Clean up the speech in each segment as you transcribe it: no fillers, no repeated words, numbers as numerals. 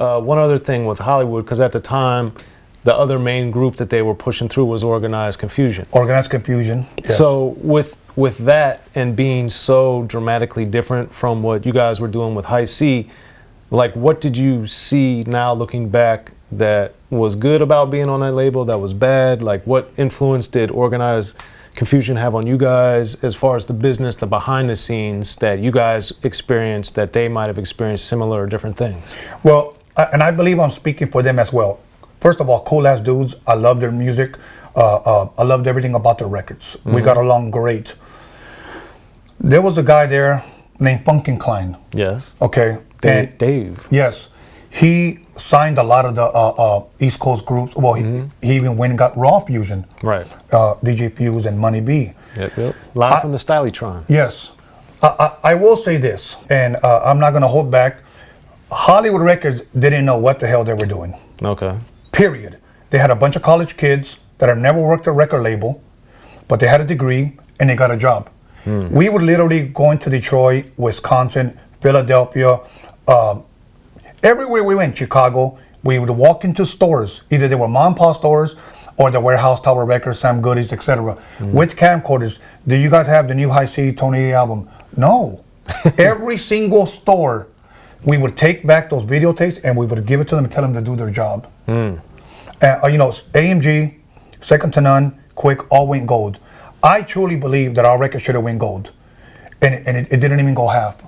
one other thing with Hollywood, because at the time, the other main group that they were pushing through was Organized Confusion. Organized Confusion, yes. So with that and being so dramatically different from what you guys were doing with High C, like what did you see now looking back that was good about being on that label, that was bad? Like what influence did Organized Confusion have on you guys as far as the business, the behind the scenes that you guys experienced that they might have experienced similar or different things? Well, and I believe I'm speaking for them as well. First of all, cool ass dudes. I love their music. I loved everything about their records. Mm-hmm. We got along great. There was a guy there named Funkin' Klein. Yes. Okay. Dave. Yes. He signed a lot of the East Coast groups. Well, he even went and got Raw Fusion. Right. DJ Fuse and Money B. Yep. Live from the Stylytron. Yes. I will say this, and I'm not going to hold back. Hollywood Records didn't know what the hell they were doing. Okay. Period. They had a bunch of college kids that had never worked a record label, but they had a degree and they got a job. We would literally go into Detroit, Wisconsin, Philadelphia, everywhere we went, Chicago. We would walk into stores, either they were mom and pop stores or the Warehouse, Tower Records, Sam Goody's, etc. With camcorders. Do you guys have the new High C Tony A album? No. Every single store, we would take back those videotapes and we would give it to them and tell them to do their job. AMG, Second to None, Quick, all went gold. I truly believe that our record should have went gold, and it didn't even go half.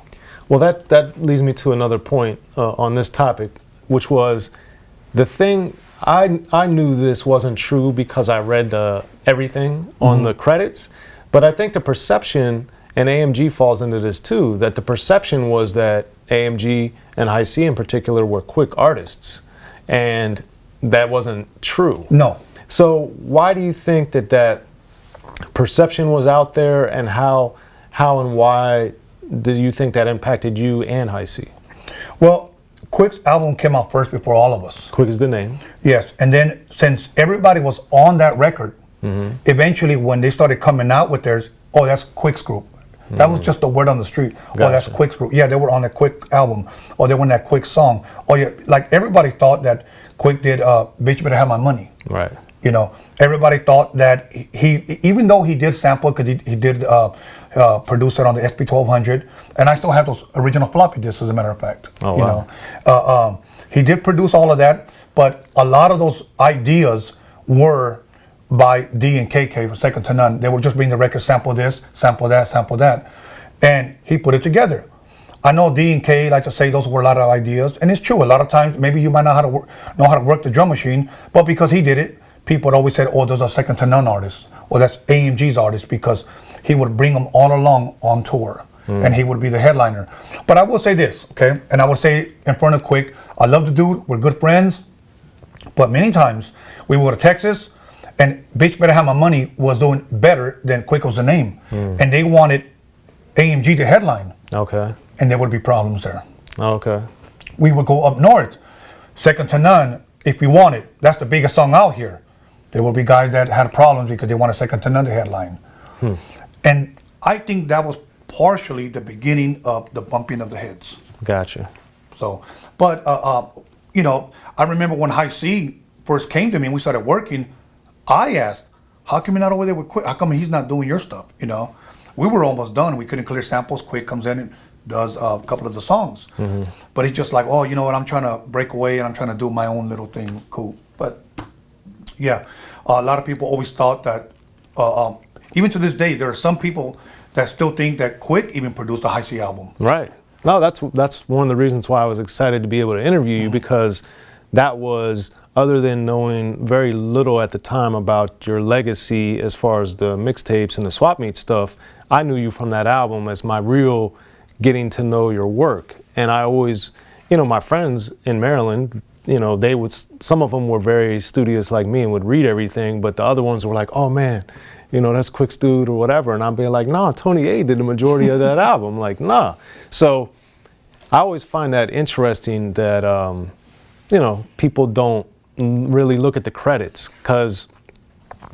Well, that leads me to another point on this topic, which was the thing. I knew this wasn't true because I read everything on the credits, but I think the perception, and AMG falls into this too, that the perception was that AMG and High C in particular were quick artists, and that wasn't true. No. So why do you think that perception was out there, and how and why do you think that impacted you and High C? Well, Quick's album came out first before all of us. Quick is the name. Yes, and then since everybody was on that record, eventually when they started coming out with theirs, oh, that's Quick's group. That was just the word on the street. Gotcha. Oh, that's Quick's group. Yeah, they were on the Quick album, or they were on that Quick song. Oh yeah, like everybody thought that Quick did Bitch Better Have My Money. Right. You know, everybody thought that he even though he did sample, because he did produce it on the SP1200, and I still have those original floppy disks, as a matter of fact. Oh, you wow. know, he did produce all of that, but a lot of those ideas were by D and KK, for Second to None. They were just bringing the record, sample this, sample that, and he put it together. I know D and K like to say those were a lot of ideas, and it's true. A lot of times, maybe you might not know how to work the drum machine, but because he did it, people had always said, oh, those are Second to None artists, or that's AMG's artists, because he would bring them all along on tour, and he would be the headliner. But I will say this, okay, and I will say in front of Quick, I love the dude, we're good friends, but many times we would go to Texas, and Bitch Better Have My Money was doing better than Quick Was the Name, and they wanted AMG to headline. Okay. And there would be problems there. Okay. We would go up north, Second to None, if we wanted. That's the biggest song out here. There will be guys that had problems because they wanted Second to None to headline. And I think that was partially the beginning of the bumping of the heads. Gotcha. So, but, you know, I remember when High C first came to me and we started working, I asked, how come you're not over there with Quick? How come he's not doing your stuff, you know? We were almost done. We couldn't clear samples. Quick comes in and does a couple of the songs. But he's just like, oh, you know what, I'm trying to break away and I'm trying to do my own little thing. Cool. But yeah, a lot of people always thought that, even to this day, there are some people that still think that Quick even produced a High C album. Right. No, that's one of the reasons why I was excited to be able to interview you, because that was, other than knowing very little at the time about your legacy as far as the mixtapes and the swap meet stuff, I knew you from that album as my real getting to know your work. And I always, you know, my friends in Maryland, you know, they would, some of them were very studious like me and would read everything, but the other ones were like, oh man, you know, that's Quick's dude or whatever. And I'd be like, nah, Tony A did the majority of that album. Like, nah. So I always find that interesting that, you know, people don't really look at the credits, because,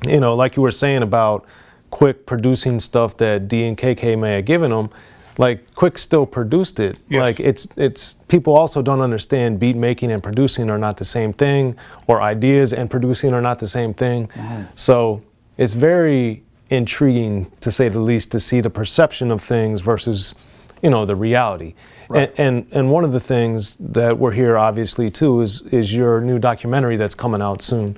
you know, like you were saying about Quick producing stuff that D and KK may have given them, like Quick still produced it. Yes. Like it's people also don't understand beat making and producing are not the same thing, or ideas and producing are not the same thing. So it's very intriguing, to say the least, to see the perception of things versus, the reality. Right. And one of the things that we're here obviously too is your new documentary that's coming out soon,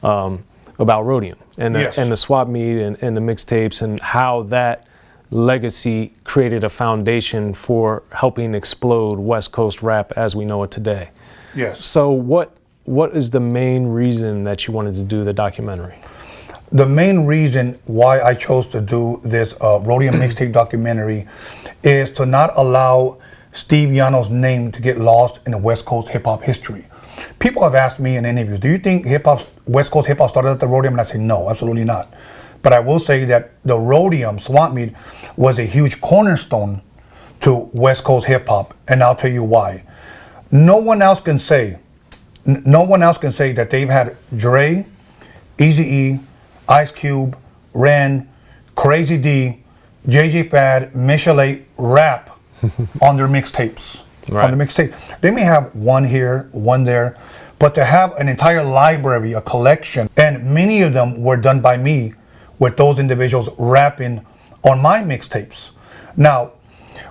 about Rhodeum and Yes. and the swap meet and the mixtapes, and how that legacy created a foundation for helping explode West Coast rap as we know it today. Yes. So what is the main reason that you wanted to do the documentary? The main reason why I chose to do this Roadium mixtape documentary is to not allow Steve Yano's name to get lost in the West Coast hip hop history. People have asked me in interviews, do you think West Coast hip hop started at the Roadium? And I say, no, absolutely not. But I will say that the Rhodeum swap meet was a huge cornerstone to West Coast hip hop, and I'll tell you why. No one else can say that they've had Dre, Eazy-E, Ice Cube, Ren, Crazy D, JJ Fad, Michelle rap on their mixtapes. Right. On the mixtape. They may have one here, one there, but to have an entire library, a collection, and many of them were done by me with those individuals rapping on my mixtapes. Now,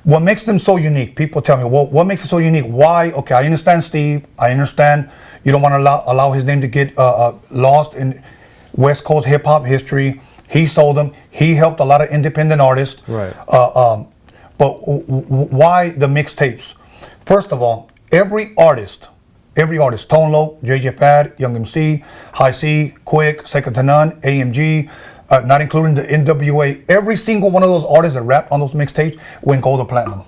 what makes them so unique? People tell me, well, what makes it so unique? Why? Okay, I understand Steve. I understand you don't want to allow his name to get lost in West Coast hip hop history. He sold them. He helped a lot of independent artists. Right. But why the mixtapes? First of all, every artist, Tone Loc, JJ Fad, Young MC, High C, Quick, Second to None, AMG, not including the NWA, every single one of those artists that rapped on those mixtapes went gold or platinum.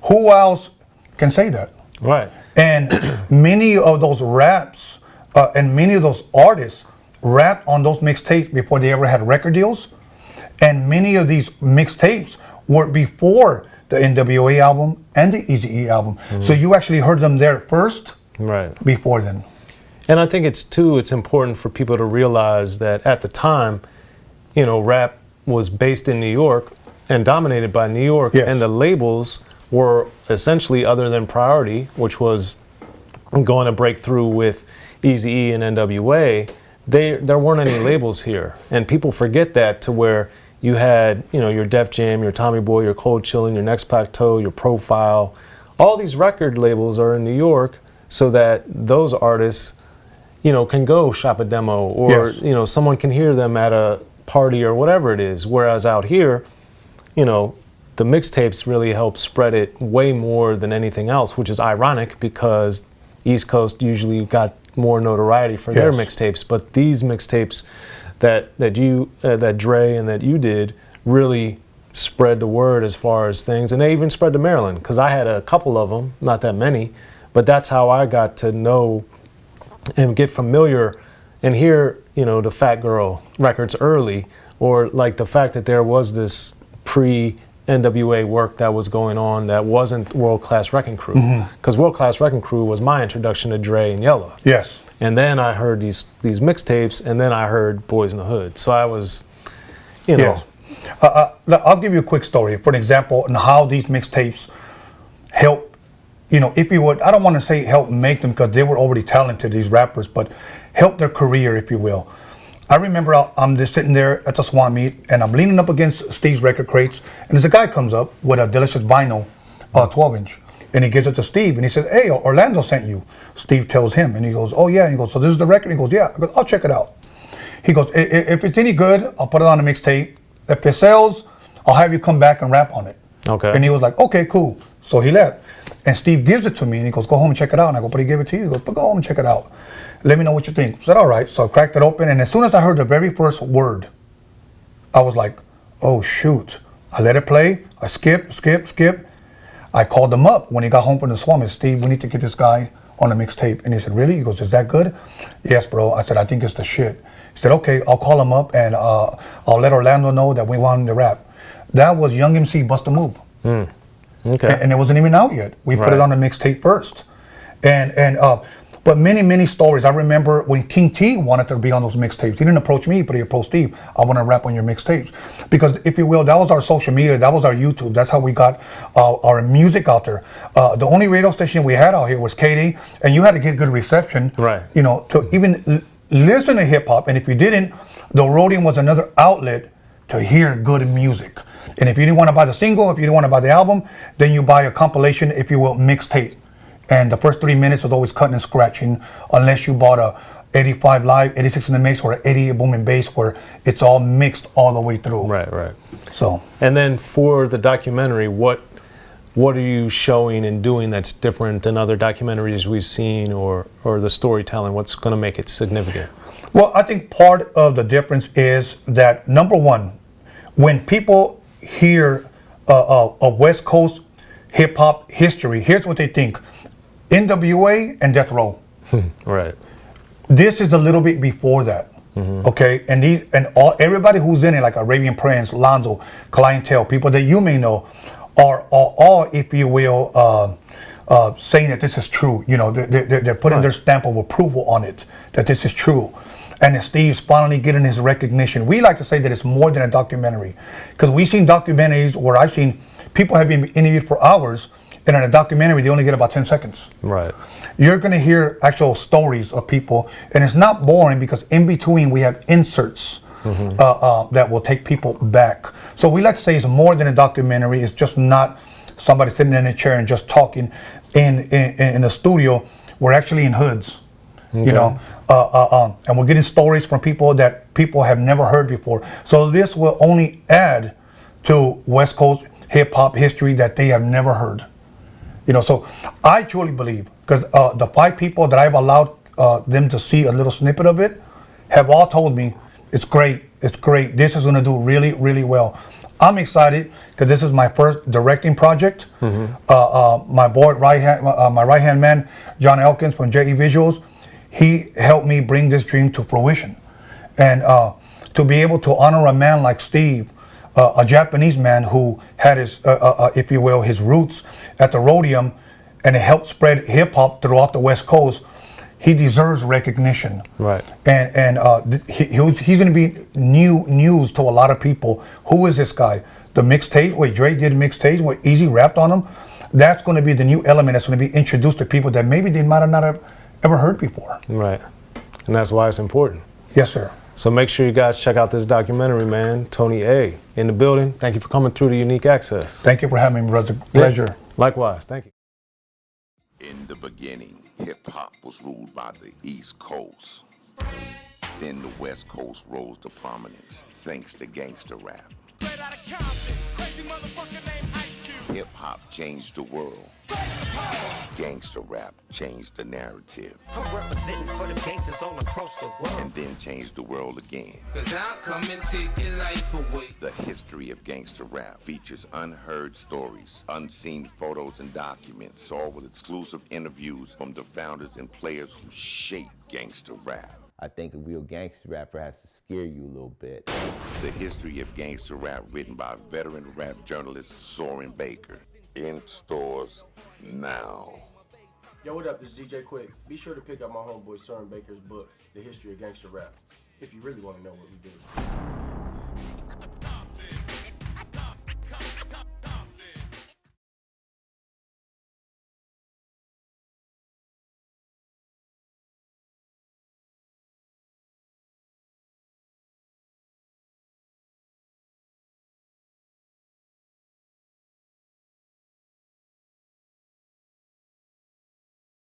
Who else can say that? Right. And many of those raps and many of those artists rapped on those mixtapes before they ever had record deals. And many of these mixtapes were before the NWA album and the Eazy-E album. So you actually heard them there first, Right. before then. And I think it's important for people to realize that at the time, rap was based in New York and dominated by New York, Yes. and the labels were essentially, other than Priority, which was going to break through with Eazy-E and NWA, there weren't any labels here. And people forget that, to where you had, your Def Jam, your Tommy Boy, your Cold Chillin', your Next Plateau, your Profile. All these record labels are in New York, so that those artists, can go shop a demo, or, Yes. Someone can hear them at a party or whatever it is. Whereas out here, the mixtapes really help spread it way more than anything else, which is ironic because East Coast usually got more notoriety for their Yes. mixtapes. But these mixtapes that Dre and that you did really spread the word as far as things, and they even spread to Maryland, because I had a couple of them, not that many, but that's how I got to know and get familiar and hear, the Fat Girl records early, or like the fact that there was this pre-NWA work that was going on that wasn't World Class Wrecking Crew, because World Class Wrecking Crew was my introduction to Dre and Yella. Yes. And then I heard these mixtapes, and then I heard Boys in the Hood. So I was, Yes. I'll give you a quick story, for an example, on how these mixtapes help, if you would, I don't want to say help make them, because they were already talented, these rappers, but help their career, if you will. I remember I'm just sitting there at the swap meet, and I'm leaning up against Steve's record crates, and there's a guy comes up with a Delicious vinyl, 12-inch. And he gives it to Steve, and he says, hey, Orlando sent you. Steve tells him, and he goes, oh yeah. And he goes, so this is the record? He goes, yeah. I go, I'll check it out. He goes, if it's any good, I'll put it on a mixtape. If it sells, I'll have you come back and rap on it. Okay. And he was like, okay, cool. So he left. And Steve gives it to me, and he goes, go home and check it out. And I go, but he gave it to you. He goes, but go home and check it out. Let me know what you think. I said, all right. So I cracked it open, and as soon as I heard the very first word, I was like, oh, shoot. I let it play. I skip. I called him up when he got home from the swamp. I said, Steve, we need to get this guy on a mixtape. And he said, really? He goes, is that good? Yes, bro. I said, I think it's the shit. He said, okay, I'll call him up, and I'll let Orlando know that we want him to rap. That was Young MC Bust a Move. Okay. And it wasn't even out yet. We put it on the mixtape first. And But many, many stories. I remember when King T wanted to be on those mixtapes. He didn't approach me, but he approached Steve. I want to rap on your mixtapes. Because if you will, that was our social media. That was our YouTube. That's how we got our music out there. The only radio station we had out here was KD, and you had to get good reception, right? You know, to even listen to hip hop. And if you didn't, the Rhodeum was another outlet to hear good music. And if you didn't want to buy the single, if you didn't want to buy the album, then you buy a compilation, if you will, mixtape. And the first 3 minutes was always cutting and scratching, unless you bought a 85 live, 86 in the mix, or 88 boom and bass, where it's all mixed all the way through. Right. So. And then for the documentary, what are you showing and doing that's different than other documentaries we've seen, or the storytelling? What's going to make it significant? Well, I think part of the difference is that, number one, when people hear a West Coast hip hop history, here's what they think: NWA and Death Row. Right. This is a little bit before that. Okay, and everybody who's in it, like Arabian Prince, Lonzo, Clientele, people that you may know, are all, if you will, saying that this is true. You know, they're putting their stamp of approval on it, that this is true. And Steve's finally getting his recognition. We like to say that it's more than a documentary, because we've seen documentaries where I've seen people have been interviewed for hours, and in a documentary they only get about 10 seconds. Right. You're going to hear actual stories of people, and it's not boring, because in between we have inserts that will take people back. So we like to say it's more than a documentary. It's just not somebody sitting in a chair and just talking in a studio. We're actually in hoods. Okay. You know, and we're getting stories from people that people have never heard before. So this will only add to West Coast hip hop history that they have never heard. You know, so I truly believe, because the 5 people that I've allowed them to see a little snippet of it have all told me it's great, it's great. This is going to do really, really well. I'm excited because this is my first directing project. My boy, my right hand man, John Elkins from JE Visuals, he helped me bring this dream to fruition. And to be able to honor a man like Steve, a Japanese man who had his, if you will, his roots at the Rhodeum, and it helped spread hip hop throughout the West Coast, he deserves recognition. Right. And he's going to be news to a lot of people. Who is this guy? The mixtape, where Dre did mixtapes, where Eazy rapped on them. That's going to be the new element that's going to be introduced to people that maybe they might have not have ever heard before. Right. And that's why it's important. Yes, sir. So make sure you guys check out this documentary, man. Tony A. in the building. Thank you for coming through to Unique Access. Thank you for having me, brother. Pleasure. Yeah. Likewise. Thank you. In the beginning, hip-hop was ruled by the East Coast. Then the West Coast rose to prominence, thanks to gangster rap. Hip-hop changed the world. Gangster rap changed the narrative. I'm representing for the gangsters all across the world. And then changed the world again. 'Cause I'll come and take your life away. The history of gangster rap features unheard stories, unseen photos and documents, all with exclusive interviews from the founders and players who shaped gangster rap. I think a real gangster rapper has to scare you a little bit. The history of gangster rap, written by veteran rap journalist Soren Baker. In stores now. Yo, what up? This is DJ Quick. Be sure to pick up my homeboy Soren Baker's book, The History of Gangster Rap, if you really want to know what we do.